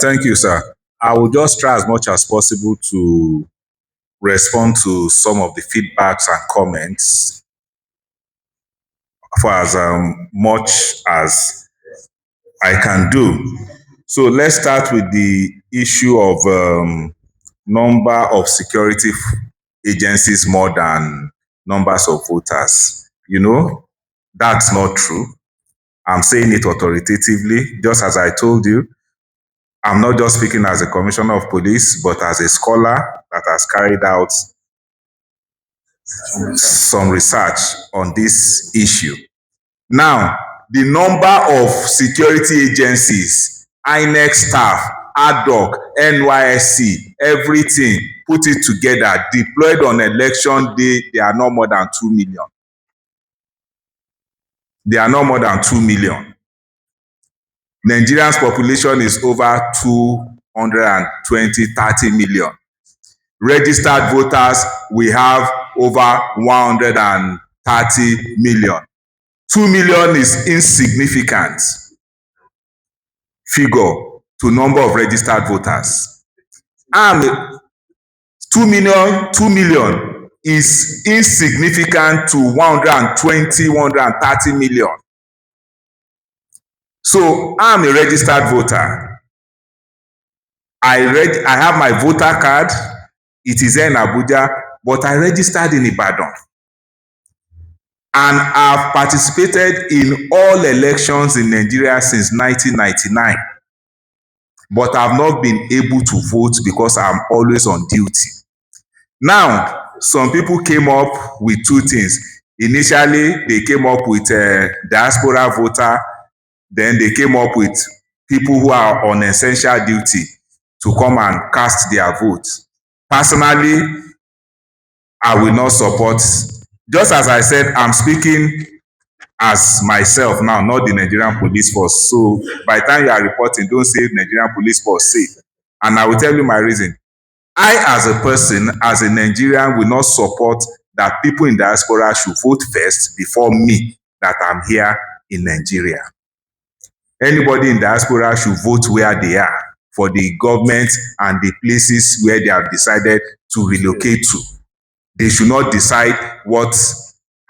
Thank you, sir. I will just try as much as possible to respond to some of the feedbacks and comments for as much as I can do. So let's start with the issue of number of security agencies more than numbers of voters. That's not true. I'm saying it authoritatively, just as I told you. I'm not just speaking as a commissioner of police, but as a scholar that has carried out some research on this issue. Now, the number of security agencies, INEC staff, ADOC, NYSC, everything, put it together, deployed on election day, they are not more than 2 million. They are not more than 2 million. Nigeria's population is over 220, 30 million. Registered voters, we have over 130 million. 2 million is insignificant figure to number of registered voters. And 2 million is insignificant to 120, 130 million. So I'm a registered voter. I have my voter card. It is here in Abuja, but I registered in Ibadan. And I've participated in all elections in Nigeria since 1999. But I've not been able to vote because I'm always on duty. Now, some people came up with two things. Initially, they came up with a diaspora voter. Then they came up with people who are on essential duty to come and cast their vote. Personally, I will not support. Just as I said, I'm speaking as myself now, not the Nigerian Police Force. So by the time you are reporting, don't say Nigerian Police Force say. And I will tell you my reason. I, as a person, as a Nigerian, will not support that people in diaspora should vote first before me, that I'm here in Nigeria. Anybody in diaspora should vote where they are for the government and the places where they have decided to relocate to. They should not decide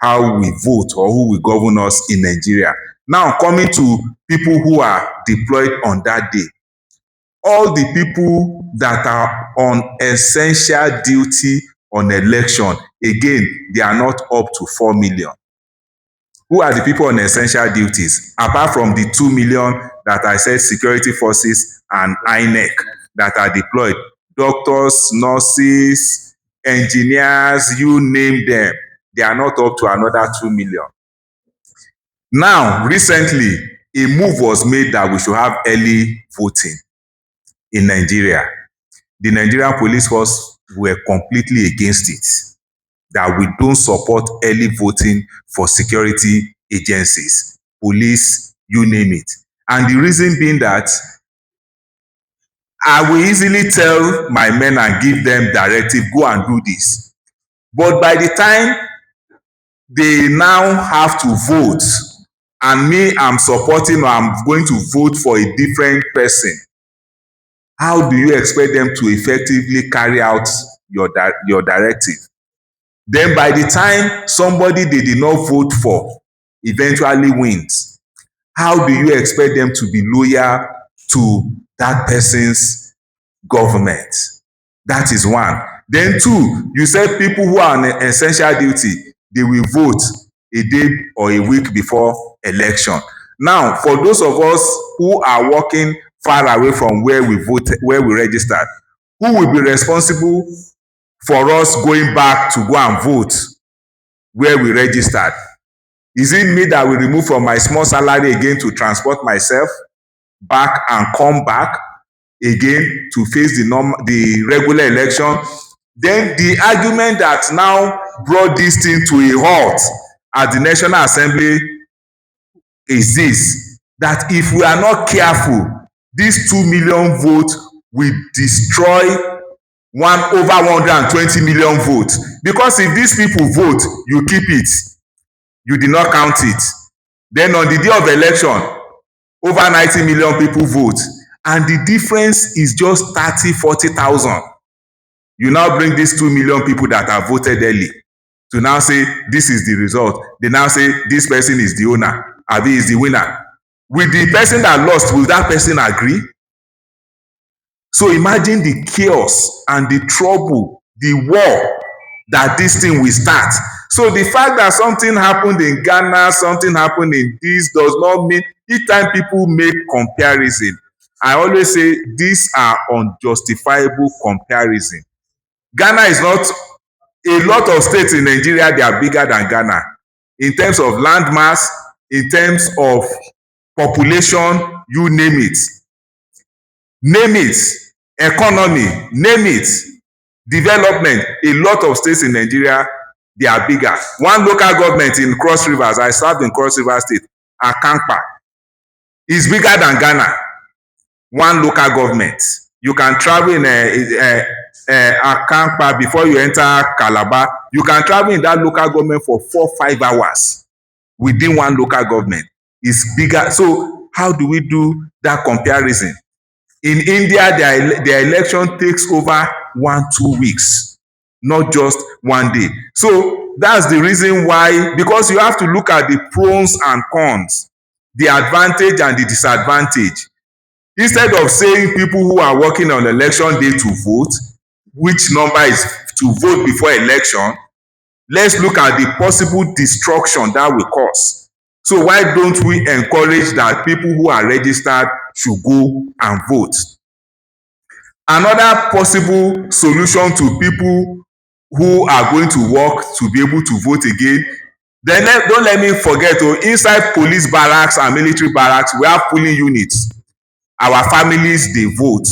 how we vote or who will govern us in Nigeria. Now, coming to people who are deployed on that day, all the people that are on essential duty on election, again, they are not up to 4 million. Who are the people on essential duties? Apart from the 2 million that I said security forces and INEC that are deployed, doctors, nurses, engineers, you name them, they are not up to another 2 million. Now, recently, a move was made that we should have early voting in Nigeria. The Nigerian Police Force were completely against it, that we don't support early voting for security agencies, police, you name it. And the reason being that I will easily tell my men and give them directive, go and do this. But by the time they now have to vote, and me, I'm supporting or I'm going to vote for a different person, how do you expect them to effectively carry out your directive? Then by the time somebody they did not vote for eventually wins, how do you expect them to be loyal to that person's government? That is one. Then two, you said people who are on essential duty, they will vote a day or a week before election. Now, for those of us who are working far away from where we voted, where we registered, who will be responsible for us going back to go and vote where we registered? Is it me that will remove from my small salary again to transport myself back and come back again to face the regular election? Then the argument that now brought this thing to a halt at the National Assembly is this, that if we are not careful, these 2 million votes will destroy over 120 million votes. Because if these people vote, you keep it, you did not count it. Then on the day of election, over 90 million people vote. and the difference is just 30,000-40,000. You now bring these 2 million people that have voted early to now say this is the result. They now say this person is the owner, Abi is the winner. Will the person that lost, will that person agree? So imagine the chaos and the trouble, the war that this thing will start. So the fact that something happened in Ghana, something happened in this, does not mean each time people make comparison, I always say these are unjustifiable comparison. Ghana is not, a lot of states in Nigeria, they are bigger than Ghana in terms of land mass, in terms of population, you name it. Name it. Economy, name it. Development, a lot of states in Nigeria, they are bigger. One local government in Cross Rivers, I served in Cross River State, Akamkpa, is bigger than Ghana. One local government. You can travel in Akamkpa before you enter Calabar. You can travel in that local government for 4-5 hours within one local government. It's bigger. So how do we do that comparison? In India, their election takes over 1-2 weeks, not just one day. So that's the reason why, because you have to look at the pros and cons, the advantage and the disadvantage. Instead of saying people who are working on election day to vote, which number is to vote before election, let's look at the possible destruction that will cause. So why don't we encourage that people who are registered should go and vote? Another possible solution to people who are going to work to be able to vote again, then don't let me forget, inside police barracks and military barracks, we have polling units. Our families, they vote.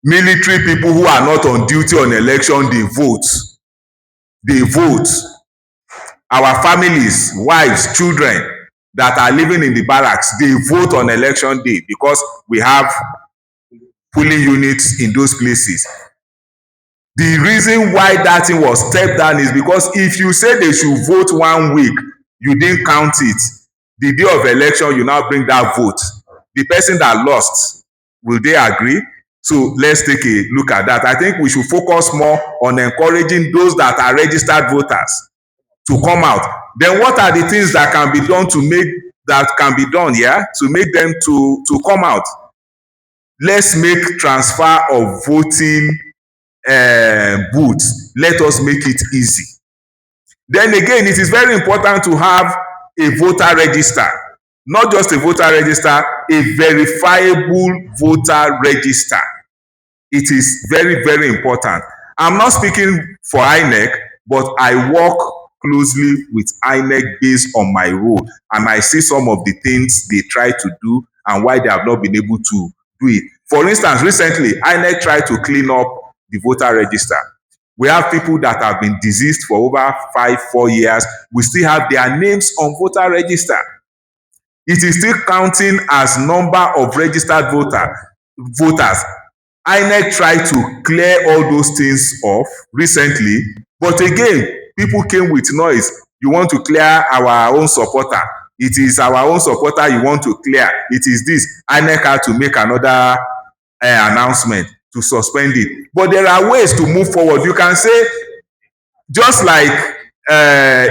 Military people who are not on duty on election, they vote. They vote. Our families, wives, children that are living in the barracks, they vote on election day because we have polling units in those places. The reason why that thing was stepped down is because if you say they should vote 1 week, you didn't count it. The day of election, you now bring that vote. The person that lost, will they agree? So let's take a look at that. I think we should focus more on encouraging those that are registered voters to come out. Then what are the things that can be done to make to make them to come out? Let's make transfer of voting booths. Let us make it easy. Then again, it is very important to have a voter register. Not just a voter register, a verifiable voter register. It is very, very important. I'm not speaking for INEC, but I work closely with INEC based on my role, and I see some of the things they try to do and why they have not been able to do it. For instance, recently, INEC tried to clean up the voter register. We have people that have been deceased for over 5-4 years. We still have their names on voter register. It is still counting as number of registered voters. INEC tried to clear all those things off recently, but again, people came with noise. You want to clear our own supporter. It is our own supporter you want to clear. It is this. INEC had to make another announcement to suspend it. But there are ways to move forward. You can say, just like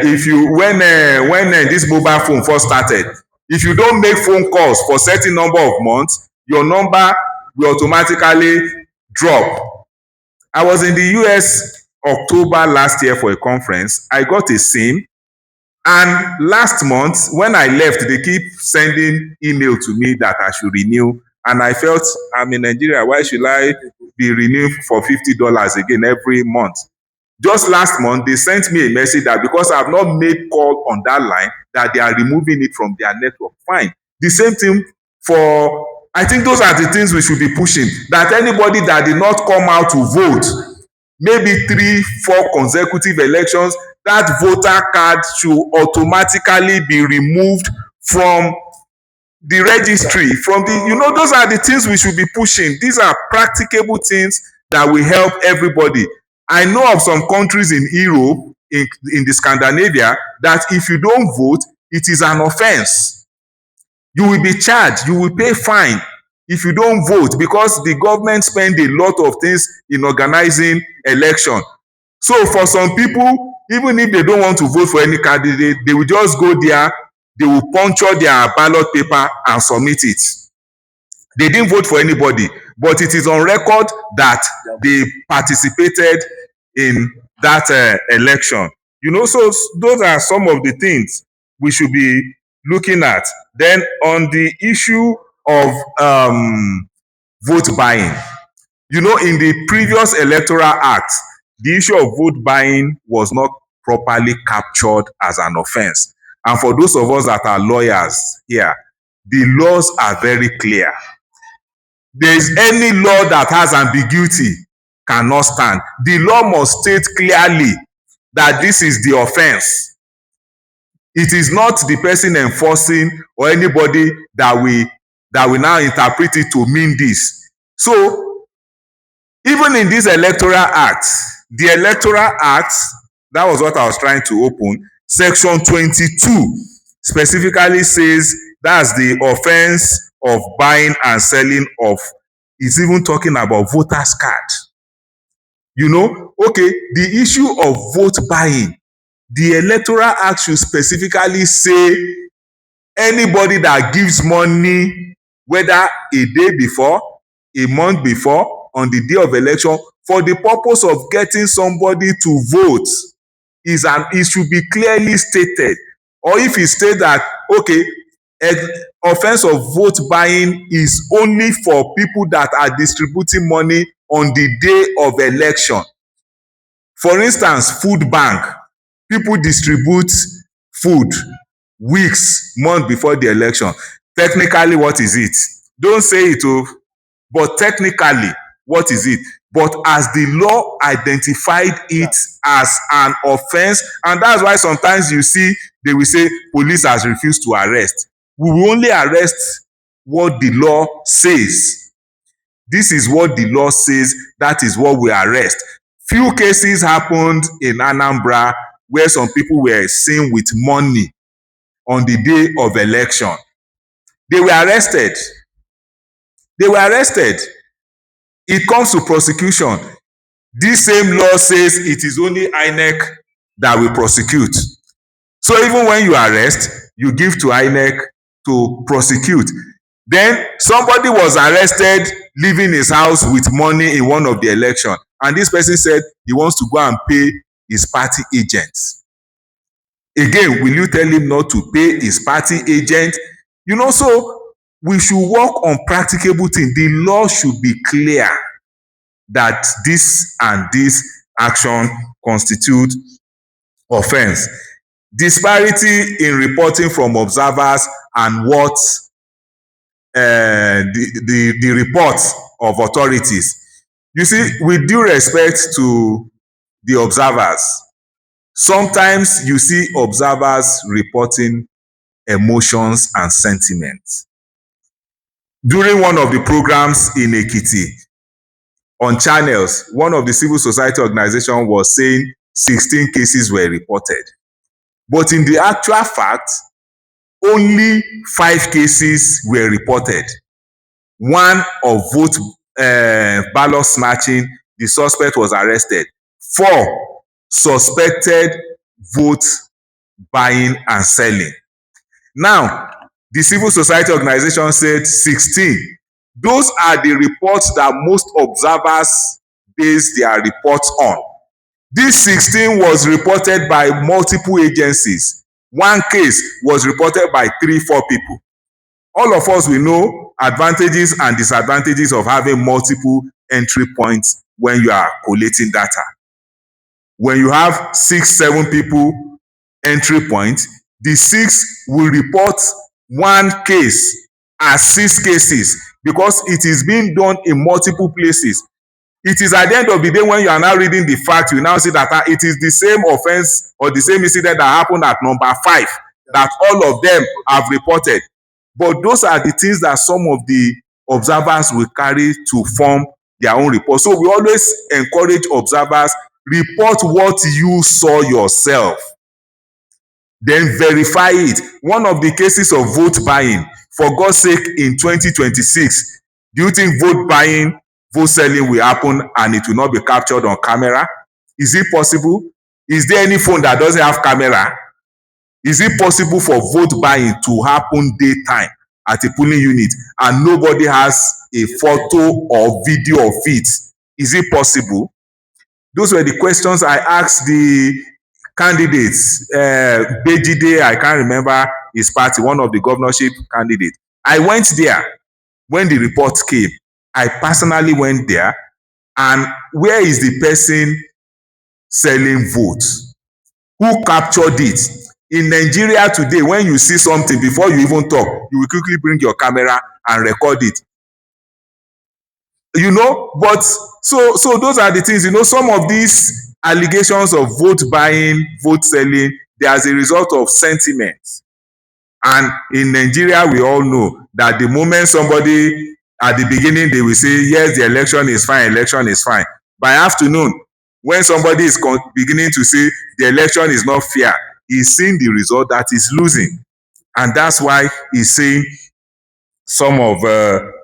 if you when this mobile phone first started, if you don't make phone calls for certain number of months, your number will automatically drop. I was in the US October last year for a conference. I got a SIM, and last month when I left, they keep sending email to me that I should renew, and I felt, I'm in Nigeria, why should I be renewing for $50 again every month? Just last month, they sent me a message that because I have not made call on that line, that they are removing it from their network. Fine. The same thing for, I think those are the things we should be pushing, that anybody that did not come out to vote, maybe 3-4 consecutive elections, that voter card should automatically be removed from the registry, from the, those are the things we should be pushing. These are practicable things that will help everybody. I know of some countries in Europe, in the Scandinavia, that if you don't vote, it is an offense. You will be charged, you will pay fine. if you don't vote, because the government spend a lot of things in organizing election. So for some people, even if they don't want to vote for any candidate, they will just go there, they will puncture their ballot paper and submit it. They didn't vote for anybody, but it is on record that they participated in that election. You know, so those are some of the things we should be looking at. Then on the issue of vote buying, you know, in the previous electoral act, the issue of vote buying was not properly captured as an offense. And for those of us that are lawyers here, the laws are very clear. There is any law that has ambiguity cannot stand. The law must state clearly that this is the offense. It is not the person enforcing or anybody that will now interpret it to mean this. So even in this electoral act, the electoral act, that was what I was trying to open, section 22 specifically says that's the offense of buying and selling of, it's even talking about voters card. You know, okay, the issue of vote buying, the electoral act should specifically say anybody that gives money, whether a day before, a month before, on the day of election, for the purpose of getting somebody to vote, it should be clearly stated. Or if it states that, okay, offense of vote buying is only for people that are distributing money on the day of election. For instance, food bank, people distribute food weeks, months before the election. Technically, what is it? Don't say it, but technically, what is it? But as the law identified it as an offense, and that's why sometimes you see they will say police has refused to arrest. We will only arrest what the law says. This is what the law says, that is what we arrest. Few cases happened in Anambra where some people were seen with money on the day of election. They were arrested. It comes to prosecution. This same law says it is only INEC that will prosecute. So even when you arrest, you give to INEC to prosecute. Then somebody was arrested leaving his house with money in one of the election, and this person said he wants to go and pay his party agents. Again, will you tell him not to pay his party agent? You know, so we should work on practicable things. The law should be clear that this and this action constitute offense. Disparity in reporting from observers and what the reports of authorities. You see, with due respect to the observers, sometimes you see observers reporting emotions and sentiments. During one of the programs in Ekiti on channels, one of the civil society organizations was saying 16 cases were reported. But in the actual fact, only 5 cases were reported. One of vote ballot snatching, the suspect was arrested. 4 suspected vote buying and selling. Now, the civil society organization said 16. Those are the reports that most observers base their reports on. This 16 was reported by multiple agencies. One case was reported by 3-4 people. All of us will know advantages and disadvantages of having multiple entry points when you are collating data. When you have 6-7 people entry points, the 6 will report one case as 6 cases because it is being done in multiple places. It is at the end of the day when you are now reading the fact, you now see that it is the same offense or the same incident that happened at number 5 that all of them have reported. But those are the things that some of the observers will carry to form their own report. So we always encourage observers, report what you saw yourself, then verify it. One of the cases of vote buying, for God's sake, in 2026, Do you think vote buying, vote selling will happen and it will not be captured on camera? Is it possible? Is there any phone that doesn't have camera? Is it possible for vote buying to happen daytime at a polling unit and nobody has a photo or video of it? Is it possible? Those were the questions I asked the candidates. Bejide, I can't remember his party, one of the governorship candidates. I went there when the report came. I personally went there, and where is the person selling votes? Who captured it? In Nigeria today, when you see something, before you even talk, you will quickly bring your camera and record it. But so those are the things. Some of these allegations of vote buying, vote selling, they are as a result of sentiment. And in Nigeria, we all know that the moment somebody, at the beginning, they will say, yes, the election is fine, election is fine. By afternoon, when somebody is beginning to say the election is not fair, he's seeing the result that he's losing. And that's why he's saying some of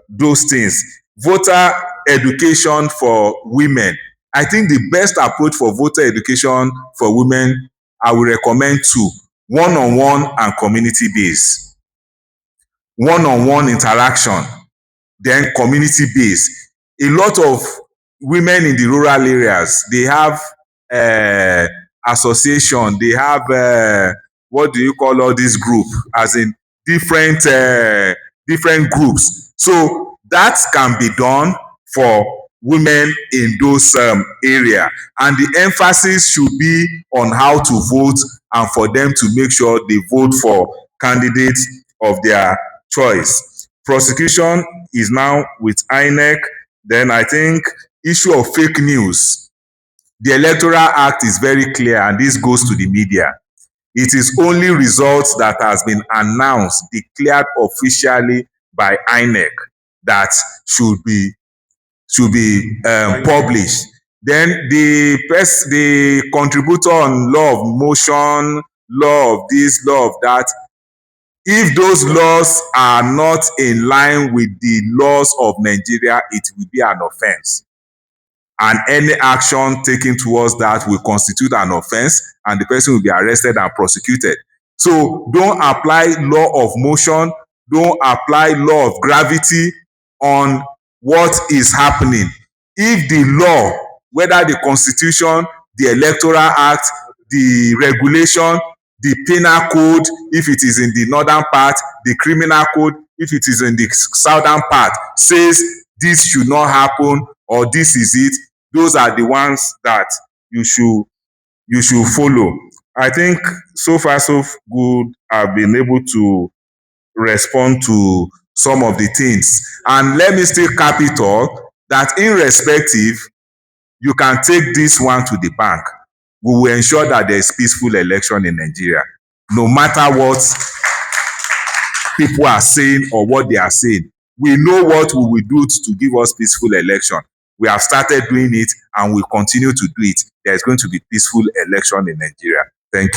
those things. Voter education for women. I think the best approach for voter education for women, I will recommend two: one-on-one and community-based. One-on-one interaction, then community-based. A lot of women in the rural areas, they have association, they have what do you call all this group, as in different groups. So that can be done for women in those area, and the emphasis should be on how to vote and for them to make sure they vote for candidates of their choice. Prosecution is now with INEC. Then I think issue of fake news. The Electoral Act is very clear, and this goes to the media. It is only results that has been announced, declared officially by INEC, that should be published. Then the contributor on law of motion, law of this, law of that, if those laws are not in line with the laws of Nigeria, it will be an offense. And any action taken towards that will constitute an offense, and the person will be arrested and prosecuted. So don't apply law of motion, don't apply law of gravity on what is happening. If the law, whether the Constitution, the Electoral Act, the regulation, the penal code, if it is in the northern part, the criminal code, if it is in the southern part, says this should not happen or this is it, those are the ones that you should follow. I think so far so good, I've been able to respond to some of the things. And let me still cap it all that irrespective, you can take this one to the bank. We will ensure that there is peaceful election in Nigeria, no matter what people are saying or what they are saying. We know what we will do to give us peaceful election. We have started doing it and we continue to do it. There is going to be peaceful election in Nigeria. Thank you.